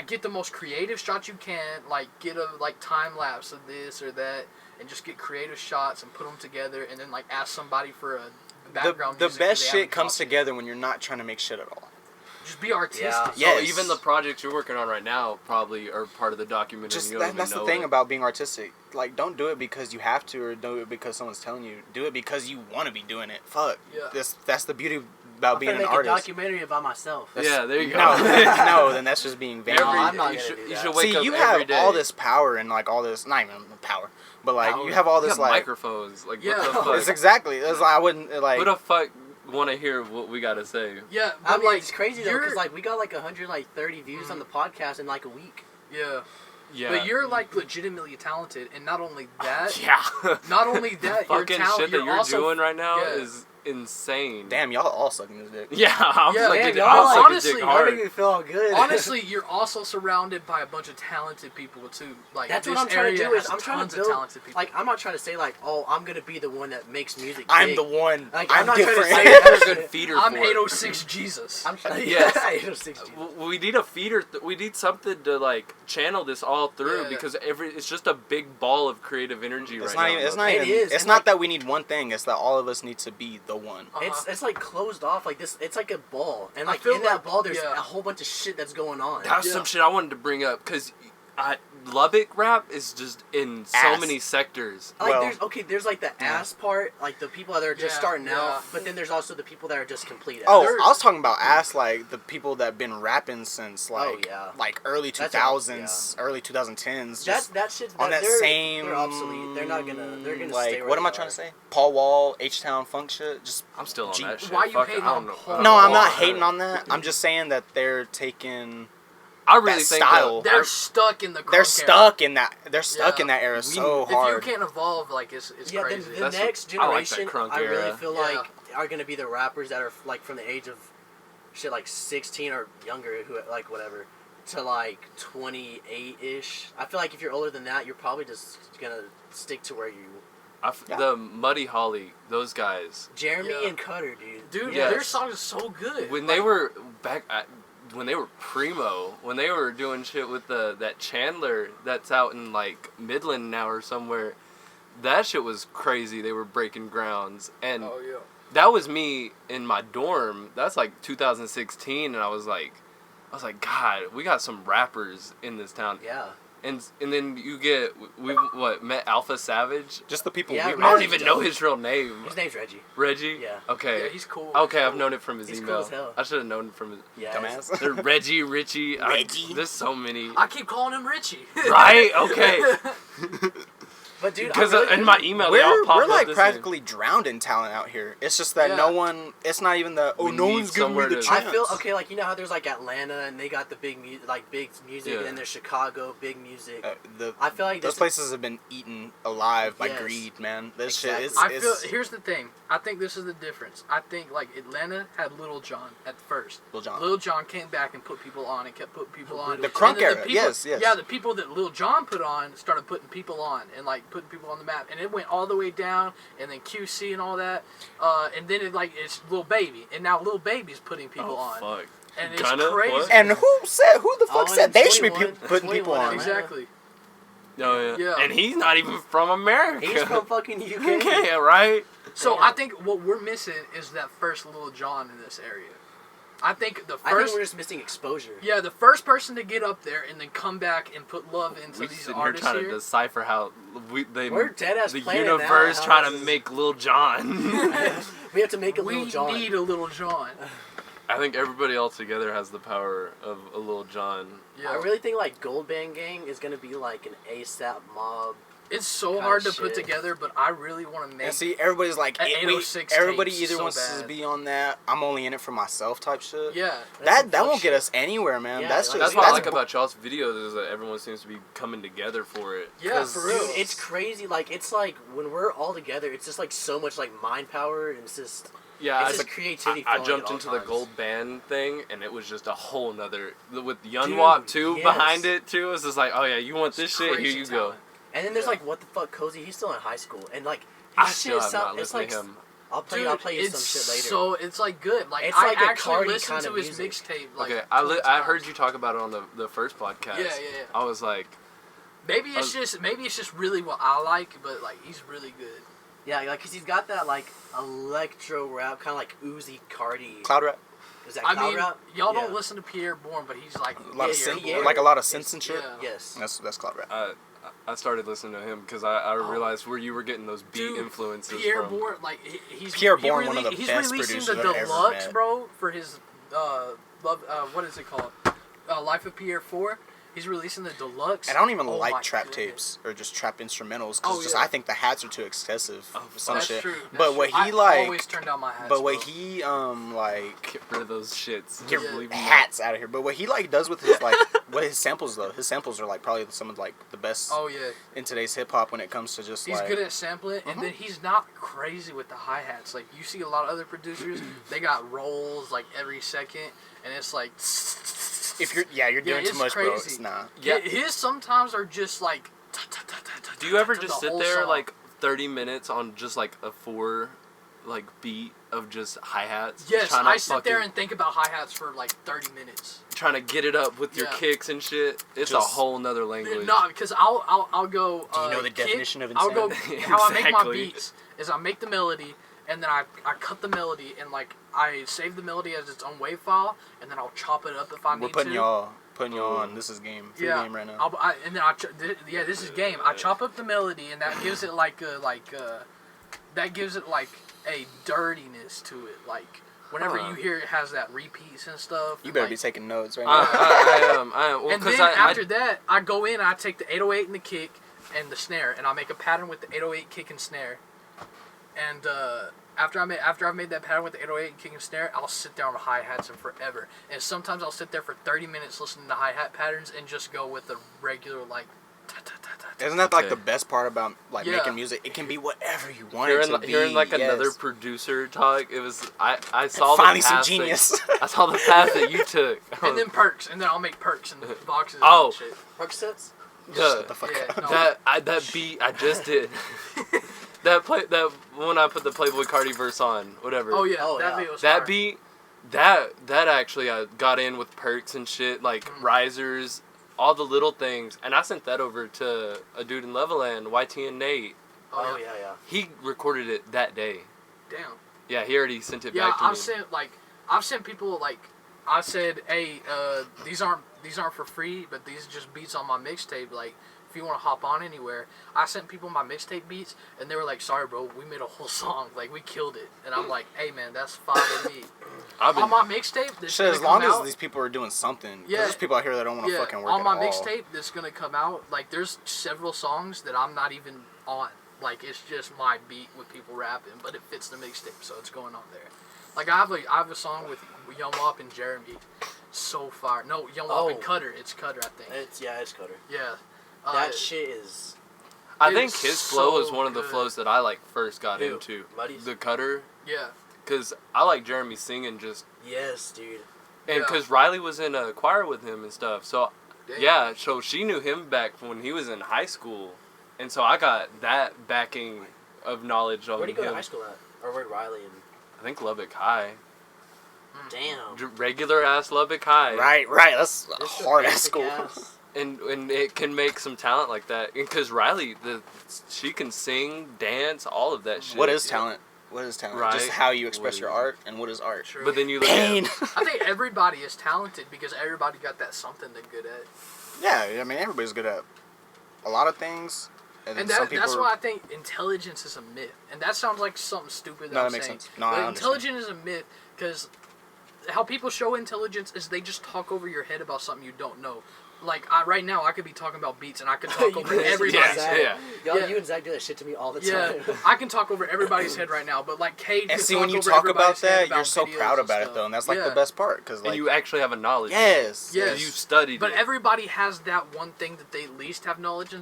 get the most creative shots you can, like get a like time lapse of this or that, and just get creative shots and put them together, and then like ask somebody for a background The music best they shit haven't comes copied. together when you're not trying to make shit at all. Just be artistic. Yeah. Yeah. So Yes. even the projects you're working on right now probably are part of the documentary. Just you don't that's even the know thing it. about being artistic. Like, don't do it because you have to, or do it because someone's telling you. Do it because you want to be doing it. Fuck. Yeah. That's the beauty about I'm being gonna an make artist. a documentary about myself. That's- Yeah, there you go. No, then that's just being vain. No, I'm not you gonna should, do you that. should wake See, up you every have day. all this power and like all this, not even power, but like Power. you have all You this have like. microphones. Like Yeah. what the fuck? It's exactly. It's like, I wouldn't like. Who the fuck want to hear what we gotta say? Yeah, I but mean, like it's crazy though, you're- because like we got like 130 views on the podcast in like a week. yeah, Yeah. but you're like legitimately talented, and not only that, yeah. not only that, you're fucking talented. shit that you're also, doing right now yeah. is insane. Damn, y'all all sucking this dick. Yeah, I'm Yeah, like, man, dude, y'all I'm like- sucking honestly, dick y'all hard. me feel all good. Honestly, you're also surrounded by a bunch of talented people too. Like That's this what I'm trying to area do. Is has I'm trying tons to of build. talented people. Like I'm not trying to say like, oh, I'm gonna be the one that makes music. I'm big. the one. Like, I'm I'm not trying to different. say You're a that. good feeder I'm for it. 806 Jesus. I'm Yes. 806. We need a feeder. We need something to like channel this all through Yeah. because it's just a big ball of creative energy It's right not now. even. It's not It even. is, It's and, not like- that we need one thing. It's that all of us need to be the one. It's like closed off like this. It's like a ball, and like feel in that like- ball, there's yeah. a whole bunch of shit that's going on. That's Yeah. some shit I wanted to bring up because Lubbock rap is just in so Ass. many sectors. Like Well, there's like the ass part, like the people that are just starting out, but then there's also the people that are just complete ass. Oh, I was talking about ass, like the people that been rapping since like early 2000s, early 2010s. Just that shit. on that same. They're obsolete. They're gonna like stay what am I trying to say? Paul Wall, H-Town funk shit. Just I'm still on that shit. Why you Fuck it, hating I on don't know. Paul? no, I'm not hating on that. I'm just saying that they're taking. I really that think style. They're stuck in the. They're crunk stuck in that. They're stuck in that era We- so If hard. you can't evolve, like it's Yeah, crazy. the That's next what- I like that generation, crunk I really era. feel Yeah. like are gonna be the rappers that are like from the age of shit like 16 or younger, who like whatever, to like 28-ish. I feel like if you're older than that, you're probably just gonna stick to where you. The Muddy Holly, those guys. Jeremy Yeah. and Cutter, dude. Dude, Yes. their songs are so good. When they were when they were primo, when they were doing shit with that Chandler that's out in like Midland now or somewhere, that shit was crazy. They were breaking grounds, and Oh yeah. that was me in my dorm. That's like 2016, and I was like, God, we got some rappers in this town. Yeah. And then you get met Alpha Savage. Just the people Yeah, we I met. don't even know his real name. His name's Reggie. Reggie? Yeah. Okay. Yeah, he's cool. Okay, I've known it from his He's email. cool as hell. I should have known it from his Yeah. Dumbass. They're Reggie, Richie. Reggie. There's so many. I keep calling him Richie. Right? Okay. But dude, Because I really, in my email, they all We're popped up like this practically drowned in talent out here. It's just that Yeah. no one. It's not even the We no need one's giving me somewhere the to- chance. I feel okay. Like you know how there's like Atlanta and they got the big music, Yeah. and then there's Chicago, big music. The I feel like those this- places have been eaten alive by Yes. greed, man. This Exactly. shit is. I feel. Here's the thing. I think this is the difference. I think like Atlanta had Lil Jon at first. Lil Jon. Lil Jon came back and put people on and kept putting people on. The And crunk then era, people- yes. Yeah, the people that Lil Jon put on started putting people on and like putting people on the map, and it went all the way down, and then QC and all that, and then it's Lil Baby, and now Lil Baby's putting people Oh, on, fuck. and it's Gunna? crazy. What? And who the fuck Oh, said and they should be 21 putting people 21 on? Atlanta. Exactly. Oh, yeah. Yeah. And he's not even from America. He's from fucking UK. Okay, right? So Damn. I think what we're missing is that first Lil Jon in this area. I think the I think first. we're just missing exposure. Yeah, the first person to get up there and then come back and put love into We these sitting here artists trying to here. decipher how We're deadass the playing it now, universe how trying this to is- make Lil Jon. We have to make a We Lil Jon. need a Little John. I think everybody all together has the power of a Lil Jon. Yeah, I really think like Gold Band Gang is gonna be like an ASAP Mob. it's so kinda hard to put shit. together, but I really want to make. And see, everybody's like, At we- 806 everybody tapes either so wants to bad. be on that. I'm only in it for myself type shit. Yeah, That some won't fuck get shit. us anywhere, man. Yeah, That's like, just That's what I that's like about y'all's videos is that everyone seems to be coming together for it. yeah, 'Cause, for real. Dude, it's crazy. Like it's like when we're all together, it's just like so much like mind power, and it's just Yeah, it's I, just creativity. I flowing jumped at all into the times. gold band thing, and it was just a whole nother with Young Dude, Wop too yes. behind it too. It's just like, oh yeah, you want this shit? Here Crazy you talent. go. And then there's Yeah. like what the fuck, Cozy. He's still in high school, and like I his still shit have not sound. It's listened like to him. I'll play you some it's shit later. so it's like good. Like It's I like a actually Cardi listened kind to of his music. mixtape. Like Okay, 20 I heard times. you talk about it on the first podcast. Yeah. I was like, Maybe it's just really what I like, but like he's really good. Yeah, like cause he's got that like electro rap, kind of like Uzi Cardi. Cloud rap. Is that I cloud mean, rap? y'all Yeah. don't listen to Pierre Bourne, but he's like A lot of Yeah, synth, yeah. like a lot of synths and shit. Yeah. Yes. That's cloud rap. I started listening to him because I realized where you were getting those beat Dude, influences Pierre from. Bourne, like he's Pierre he Bourne, one of the he's best releasing producers the I've ever deluxe, met. bro, for his what is it called? Life of Pierre 4. He's releasing the deluxe. And I don't even Oh like my trap goodness. tapes or just trap instrumentals because Oh, just yeah. I think the hats are too excessive. Oh, for some That's shit. true. But That's what true. he I like, always turn down my hats. but what bro. he like. Get rid of those shits. Get Yeah. hats out of here. But what he like does with his like what his samples though, his samples are like probably some of like the best Oh yeah, in today's hip hop when it comes to just he's like good at sampling, and then he's not crazy with the hi hats. Like you see a lot of other producers, they got rolls like every second, and it's like. if you're you're doing too it's much, bro. crazy. It's nah. Yeah. His sometimes are just like. Do you ever the just sit whole there song. like 30 minutes on just like a 4 like beat of just hi hats? Yes, I sit there and think about hi hats for like 30 minutes. trying to get it up with your Yeah. kicks and shit. It's a Just- whole nother language. No, because I'll go. Do you know the kick, definition of I'll go. insanity? How I make my Exactly. beats is I make the melody and then I cut the melody and like I save the melody as its own wave file and then I'll chop it up if I need We're to. putting you on. This is game. Free game right now. This is game. I chop up the melody, and that gives it a dirtiness to it. Like whenever you hear it has that repeats and stuff. You better be taking notes right now. I am. Well, and then after that, I go in and I take the 808 and the kick and the snare, and I make a pattern with the 808 kick and snare. And after I've made that pattern with the 808 and kick and snare, I'll sit there on the hi-hats and forever. And sometimes I'll sit there for 30 minutes listening to hi-hat patterns and just go with the regular like. Isn't that like the best part about like making music? It can be whatever you want it to be. Hearing like another producer talk, it was I saw finally the path some genius. I saw the path that you took. And then perks, and then I'll make perks and boxes. Oh. And shit. Perk sets? Shut the fuck up. No. That beat I just did. that when I put the Playboy Cardi verse on, whatever. Oh yeah, that beat was that fire. beat. That actually I got in with perks and shit like risers. All the little things, and I sent that over to a dude in Leveland, YT and Nate. Oh yeah. He recorded it that day. Damn. Yeah, he already sent it back to me. I've sent people like I said, hey, these aren't for free, but these are just beats on my mixtape. Like, if you want to hop on anywhere, I sent people my mixtape beats, and they were like, sorry, bro, we made a whole song. Like, we killed it. And I'm like, hey, man, that's fine with me. On my mixtape, shit, as long as these people are doing something. Yeah. There's people out here that don't want to fucking work at all. On my mixtape that's going to come out, like, there's several songs that I'm not even on. Like, it's just my beat with people rapping, but it fits the mixtape, so it's going on there. Like, I have a song with Young Wop and Jeremy. So far. No, Young Wop and Cutter. It's Cutter, I think. It's Cutter. Yeah. That shit is... I think his flow so is one of the flows that I, like, first got into. Muddy's? The Cutter. Yeah. Because I like Jeremy singing just... Yes, dude. And because Riley was in a choir with him and stuff. So, so she knew him back when he was in high school. And so I got that backing of knowledge on him. Where'd you go to high school at? Or where'd Riley and... I think Lubbock High. Damn. Regular ass Lubbock High. Right. That's a hard ass school. And it can make some talent like that. Because Riley, she can sing, dance, all of that shit. What is talent? What is talent? Right. Just how you express your art, and what is art? True. But then you look Pain. I think everybody is talented because everybody got that something they're good at. Yeah, I mean, everybody's good at a lot of things. And that's why I think intelligence is a myth. And that sounds like something stupid that I'm makes saying. sense. No, but I intelligence is a myth because how people show intelligence is they just talk over your head about something you don't know. Like, right now, I could be talking about beats, and I could talk over everybody's head. You and Zach do that shit to me all the time. Yeah, I can talk over everybody's head right now, but, like, Cade And can see, talk when you over talk everybody's about head that, you're so videos proud and about it, stuff. though, and that's, like, the best part. Cause, like, and you actually have a knowledge. Yes. You studied But it. everybody has that one thing that they at least have knowledge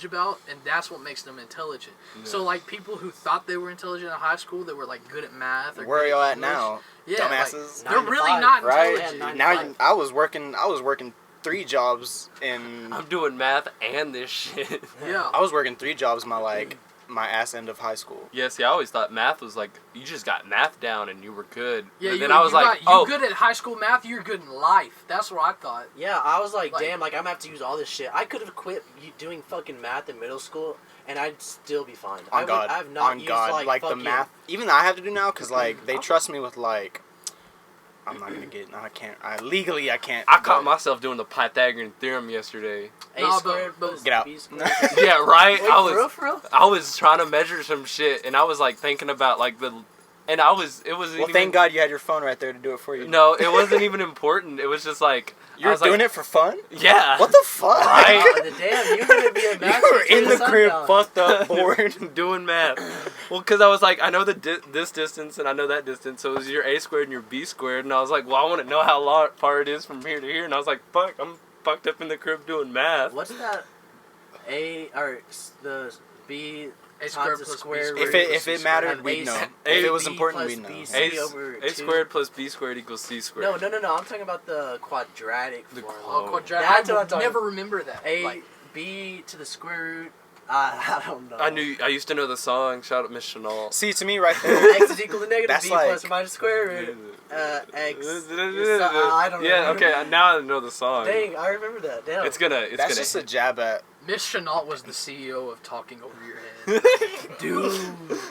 about, and that's what makes them intelligent. Yeah. So, like, people who thought they were intelligent in high school, that were, like, good at math. Or where are y'all at English, now? Like, Dumbasses. they're really not intelligent. Right? Now, I was working 3 jobs in... I'm doing math and this shit. Yeah. I was working 3 jobs my ass end of high school. Yeah, see, I always thought math was like, you just got math down and you were good. Yeah, but then I was like, you're good at high school math, you're good in life. That's what I thought. Yeah, I was like, damn, like, I'm gonna have to use all this shit. I could have quit doing fucking math in middle school, and I'd still be fine. I've not used, like the math. Even I have to do now, because, like, they trust me with, like... I'm not gonna get. I can't. Legally, I can't. I caught myself doing the Pythagorean theorem yesterday. A squared plus get out. B squared. Yeah, right. Wait, for real? I was trying to measure some shit, and I was like thinking about like it wasn't. Well, thank God you had your phone right there to do it for you. No, it wasn't even important. It was just like you were doing it for fun. Yeah. What the fuck? Right. Damn, you're gonna be a math. You were in the crib, fucked up, bored, doing math. Well, because I was like, I know this distance and I know that distance, so it was your a squared and your b squared, and I was like, well, I want to know how far it is from here to here, and I was like, fuck, I'm fucked up in the crib doing math. What's that? The b. A squared plus square B root. If it mattered, we'd know. If it was important, we'd know. A squared plus b squared equals c squared. No. I'm talking about the quadratic form. Quadratic. That's what I'm I talking never remember that. B to the square root. I don't know. I used to know the song. Shout out Miss Chanel. See, to me, right there. X is equal to negative That's b plus or minus square root. X. I don't know. Yeah, okay. Now I know the song. Dang, I remember that. Damn. That's just a jab at. Miss Chenault was the CEO of talking over your head. Dude.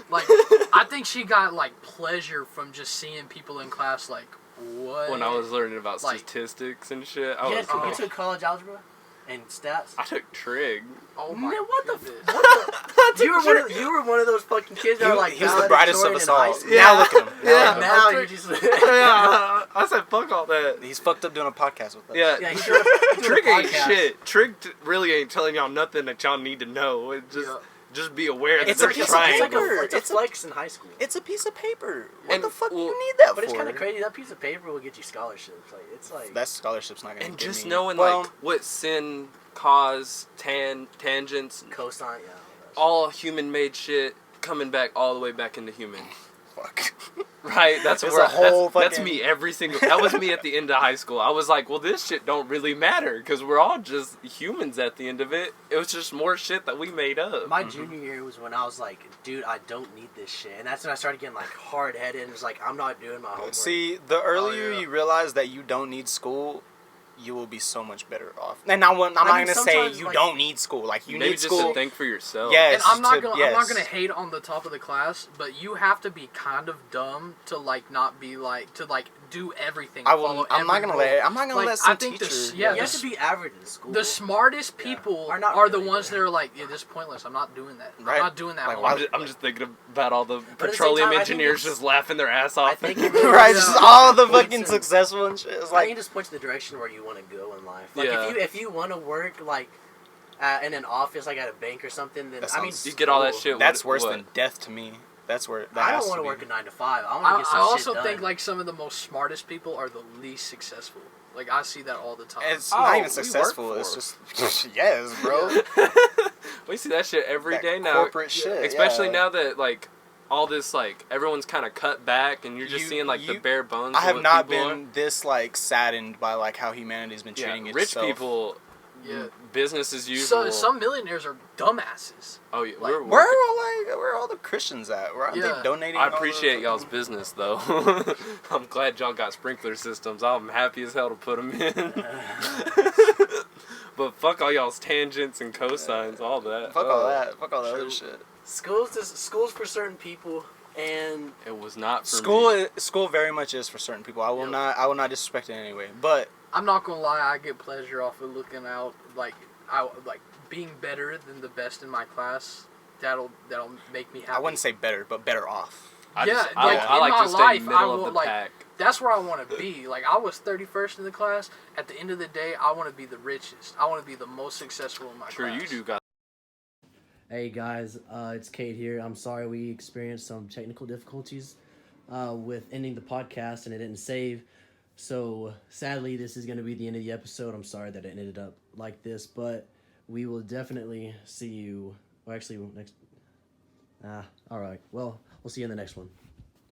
Like, I think she got, like, pleasure from just seeing people in class, like, What? When I was learning about Like- statistics and shit. You I took college algebra and stats. I took trig. Oh my Man, what the goodness. You were one of those fucking kids that were like he was the brightest of us all. Yeah. Now look at him. Yeah. Now I you took- just Yeah, I said fuck all that. He's fucked up doing a podcast with us. Yeah, yeah. He's doing a trig ain't podcast. shit. Trig really ain't telling y'all nothing that y'all need to know. It just be aware that It's a they're piece of trying. paper. It's a flex in high school. It's a piece of paper. What And- the fuck do well, you need that But for? it's kind of crazy. That piece of paper will get you scholarships. Like it's like That scholarship's not gonna And get just me. knowing well, like what sin, cause, tangents, cosine. Yeah. all human-made shit coming back all the way back into human. fuck. Right, that's It's where a whole that's fucking- me every single. That was me at the end of high school. I was like, well, this shit don't really matter because we're all just humans at the end of it. It was just more shit that we made up. My junior year was when I was like, dude, I don't need this shit, and that's when I started getting like hard headed and was like, I'm not doing my homework. See, the earlier yeah. you realize that you don't need school, you will be so much better off. And I'm not mean, gonna say sometimes, you like- don't need school. Like you Maybe need just school. to think for yourself. Yes. And I'm not to- gonna yes. hate on the top of the class, but you have to be kind of dumb to like not be like to like do everything. I follow will. I'm not every gonna rule. let. I'm not gonna Like, let some I think teacher. this- you yeah, have to be average in school. The smartest Yeah. people Are not are the really, ones yeah. that are like, yeah, this is pointless. I'm not doing that. Right. I'm not doing that. Like, homework." I'm just thinking about all the at the same petroleum time, I think engineers it's- just laughing their ass off. I think it right, really, just all the points fucking in- successful and shit. It's I think like it just points the direction where you want to go in life. Like Yeah. if you want to work like in an office, like at a bank or something, then That I mean, sounds- you get all that cool. shit. that's what- worse what? than death to me. That's where that I has don't want to be. work a 9 to 5. I want to I, get some I also shit think done. like some of the most smartest people are the least successful. Like I see that all the time. It's Oh, not we even work successful. for It's just yes, bro. We see that shit every That day now. corporate shit, Especially yeah. now that like all this like everyone's kind of cut back and you're just You- seeing like the you- bare bones. I of have what not people been this like saddened by like how humanity's been are. Yeah, treating rich itself. people. yeah. Business as usual. So some millionaires are dumbasses. oh yeah, like, we're Where are all the Christians at? Where aren't Yeah. they donating? I all the appreciate y'all's fucking- business though. I'm glad y'all got sprinkler systems. I'm happy as hell to put them in. But fuck all y'all's tangents and cosines, all that. Fuck all that. Fuck all that True. other shit. Schools for certain people, and It was not for School, me. school very much is for certain people. I will Yep. not. I will not disrespect it in any way. But I'm not gonna lie, I get pleasure off of looking out like being better than the best in my class. That'll make me happy. I wouldn't say better, but better off. I Yeah, just, I, like, I in like my to stay life, middle I of will, the like, pack. That's where I want to be. Like I was 31st in the class. At the end of the day, I want to be the richest. I want to be the most successful in my Sure, class. you do got. Hey guys, it's Kate here. I'm sorry we experienced some technical difficulties with ending the podcast and it didn't save. So sadly, this is going to be the end of the episode. I'm sorry that it ended up like this, but we will definitely see you. Well, actually, next. All right. Well, we'll see you in the next one.